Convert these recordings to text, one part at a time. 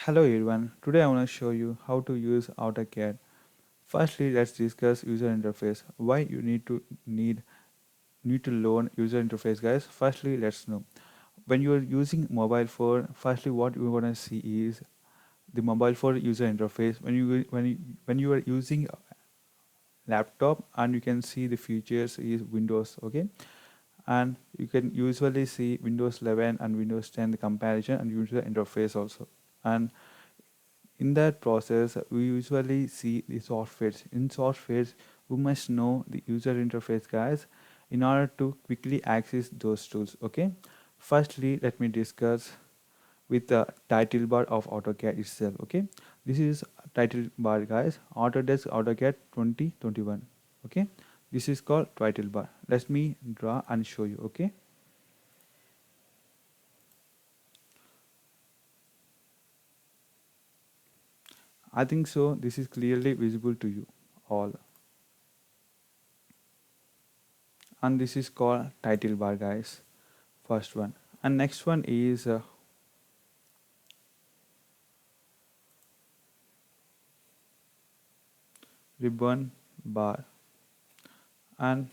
Hello everyone, today I want to show you how to use AutoCAD. Firstly, let's discuss user interface. Why you need to learn user interface, guys. Firstly, let's know. When you are using mobile phone, firstly what you want to see is the mobile phone user interface. When you are using a laptop and you can see the features is Windows, okay? And you can usually see Windows 11 and Windows 10 the comparison and user interface also. And in that process, we usually see the softwares. In softwares, we must know the user interface, guys, in order to quickly access those tools. Okay. Firstly, let me discuss with the title bar of AutoCAD itself. Okay. This is title bar, guys. Autodesk AutoCAD 2021. Okay. This is called title bar. Let me draw and show you. Okay. I think so. This is clearly visible to you all. And this is called title bar, guys. First one. And next one is ribbon bar. And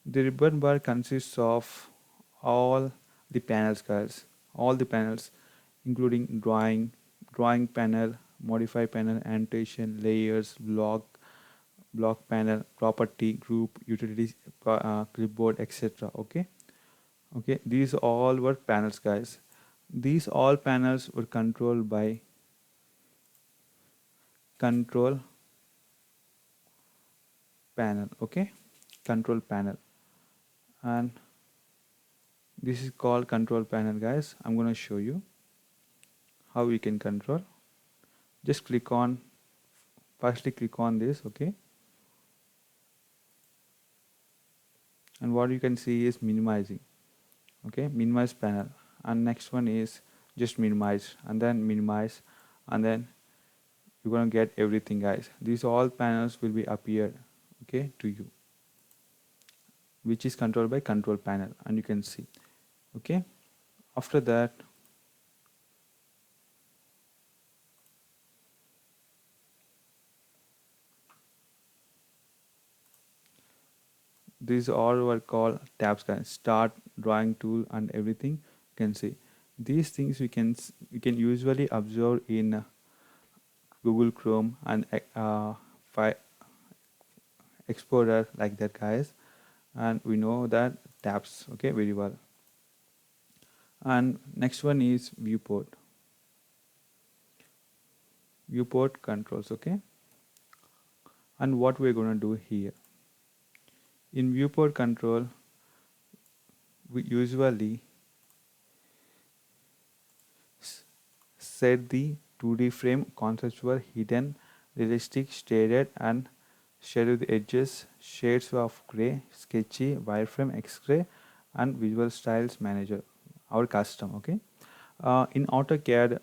the ribbon bar consists of all the panels, guys. All the panels, including drawing panel, modify panel, annotation, layers, block panel, property, group, utilities, clipboard, etc. Okay. Okay. These all were panels, guys. These all panels were controlled by control panel. Okay. Control panel. And this is called control panel, guys. I'm going to show you how we can control. Just firstly click on this, okay? And what you can see is minimizing, okay? Minimize panel. And next one is just minimize and then minimize, and then you're going to get everything, guys. These all panels will be appeared, okay, to you, which is controlled by control panel, and you can see, okay? After that, these all were called tabs, guys. Start, drawing tool, and everything. You can see these things we can usually observe in Google Chrome and Explorer, like that, guys. And we know that tabs, okay, very well. And next one is viewport controls, okay. And what we're going to do here in viewport control, we usually set the 2D frame, conceptual, hidden, realistic, shaded, and shadow the edges, shades of gray, sketchy, wireframe, X-ray, and visual styles manager, our custom, okay. In AutoCAD,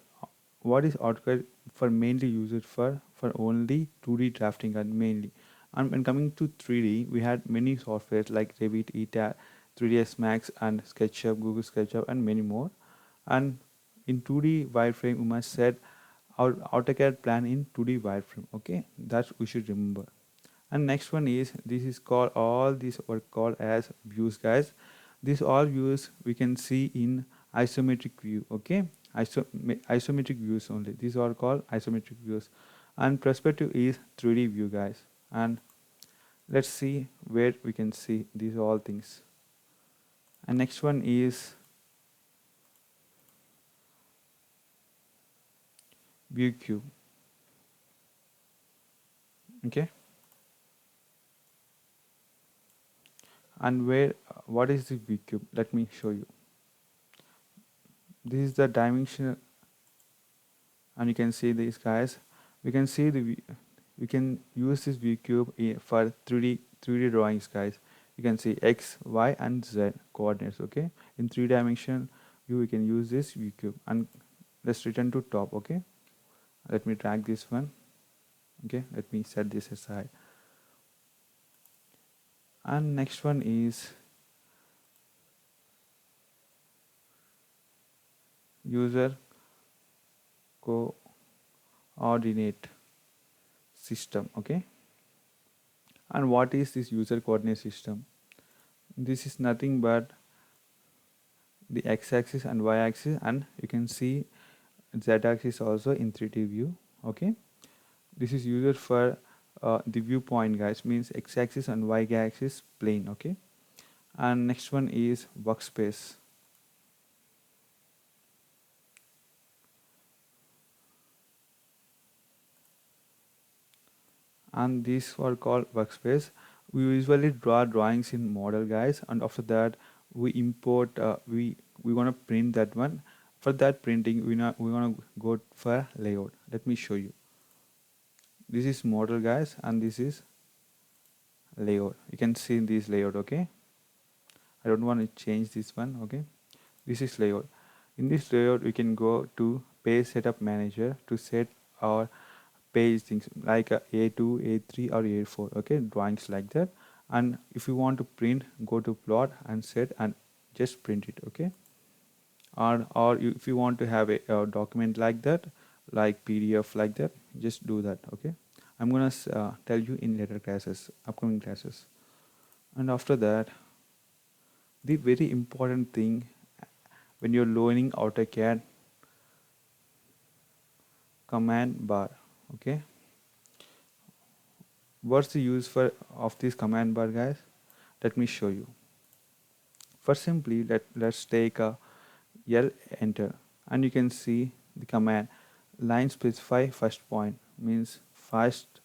what is AutoCAD for mainly used for only 2D drafting, and mainly. And when coming to 3D, we had many softwares like Revit, ETA, 3ds Max, and SketchUp, Google SketchUp, and many more. And in 2D wireframe, we must set our AutoCAD plan in 2D wireframe. Okay, that we should remember. And next one is, this is called, all these are called as views, guys. These all views we can see in isometric view. Okay, isometric views only. These are called isometric views. And perspective is 3D view, guys. And let's see where we can see these all things. And next one is view cube. Okay, and where what is the view cube? Let me show you. This is the dimensional, and you can see these, guys. We can see we can use this view cube for 3D drawings, guys. You can see x, y, and z coordinates. Okay, in 3 dimension view we can use this view cube. And let's return to top. Okay, let me drag this one. Okay, let me set this aside. And next one is user coordinate system. Okay, and what is this user coordinate system? This is nothing but the x-axis and y-axis, and you can see z-axis also in 3D view. Okay, this is used for the viewpoint, guys, means x-axis and y-axis plane. Okay, and next one is workspace, and these are called workspace. We usually draw drawings in model, guys, and after that we import we gonna print that one. For that printing, we gonna go for layout. Let me show you. This is model, guys, and this is layout. You can see this layout. Okay, I don't want to change this one. Okay, this is layout. In this layout we can go to page setup manager to set our page things like A2, A3 or A4. Okay, drawings like that. And if you want to print, go to plot and set and just print it. Okay, if you want to have a document like that, like PDF like that, just do that. Okay, I'm gonna tell you in later classes, upcoming classes. And after that, the very important thing when you're learning AutoCAD, command bar. Okay, what's the use for of this command bar, guys? Let me show you. First, simply let's take a L, enter, and you can see the command line specify first point, means first,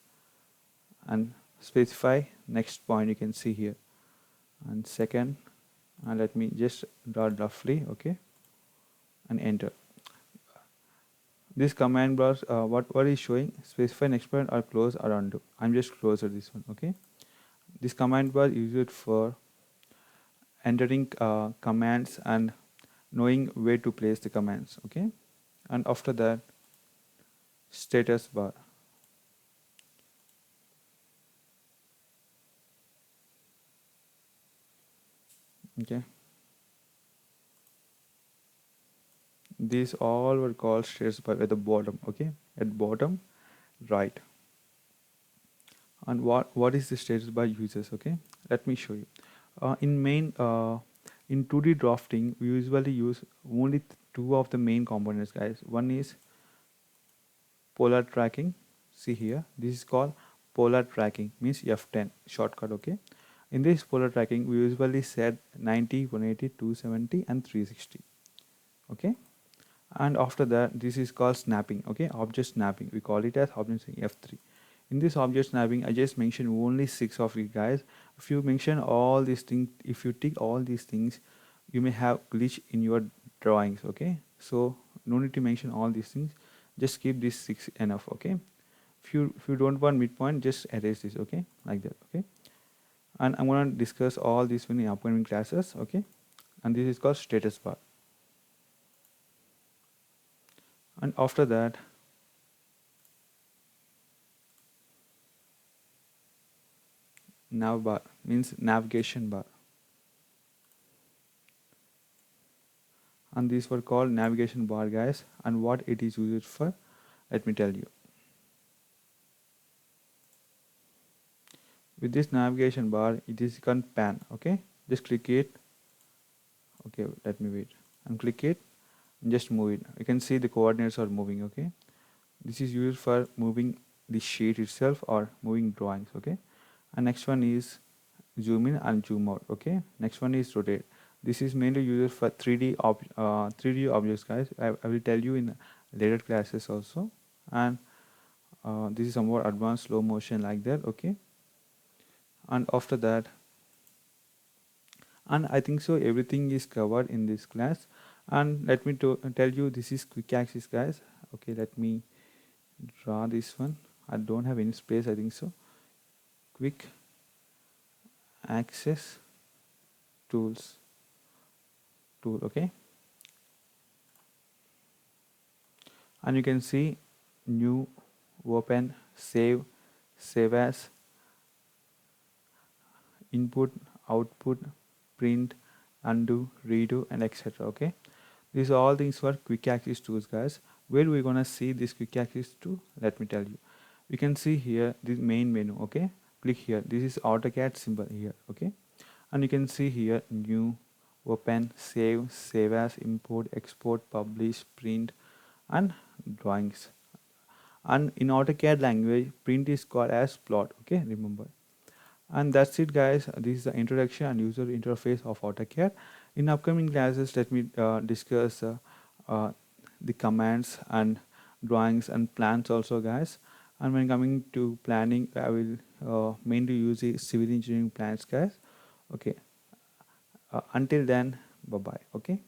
and specify next point, you can see here, and second, and let me just draw roughly. Okay, and enter. This command bar, what is showing, specify next point or close or undo. I'm just closer this one. Okay, this command bar is used for entering commands and knowing where to place the commands. Okay, and after that, status bar. Okay, these all were called status bar at the bottom. Okay, at bottom right. And what is the status bar uses? Okay, let me show you. In 2D drafting, we usually use only two of the main components, guys. One is polar tracking. See here, this is called polar tracking, means F10 shortcut. Okay, in this polar tracking we usually set 90, 180, 270 and 360. Okay, and after that this is called snapping. Okay, object snapping, we call it as object F3. In this object snapping, I just mentioned only 6 of it, guys. If you mention all these things, if you tick all these things, you may have glitch in your drawings. Okay, so no need to mention all these things, just keep this 6 enough. Okay, if you don't want midpoint, just erase this. Okay, like that. Okay, and I'm going to discuss all this in the upcoming classes. Okay, and this is called status bar. And after that, nav bar, means navigation bar, and these were called navigation bar, guys. And what it is used for, let me tell you. With this navigation bar, it is called pan. Okay, just click it. Okay, let me wait and click it and just move it. You can see the coordinates are moving. Okay, this is used for moving the sheet itself or moving drawings. Okay, and next one is zoom in and zoom out. Okay, next one is rotate. This is mainly used for 3D objects, guys. I will tell you in later classes also. And this is some more advanced slow motion like that. Okay, and after that, and I think so everything is covered in this class. And let me tell you, this is quick axis, guys. Okay, let me draw this one. I don't have any space, I think so. Quick access tools tool. Okay, and you can see new, open, save as, input, output, print, undo, redo, and etc. Okay, these are all things for quick access tools, guys. Where we're gonna see this quick access to, let me tell you. We can see here this main menu. Okay, click here. This is AutoCAD symbol here. Okay, and you can see here new, open, save as, import, export, publish, print, and drawings. And in AutoCAD language, print is called as plot. Okay, remember. And that's it, guys. This is the introduction and user interface of AutoCAD. In upcoming classes, let me discuss uh, the commands and drawings and plans also, guys. And when coming to planning, I will mainly use the civil engineering plans, guys. Okay. Until then, bye bye. Okay.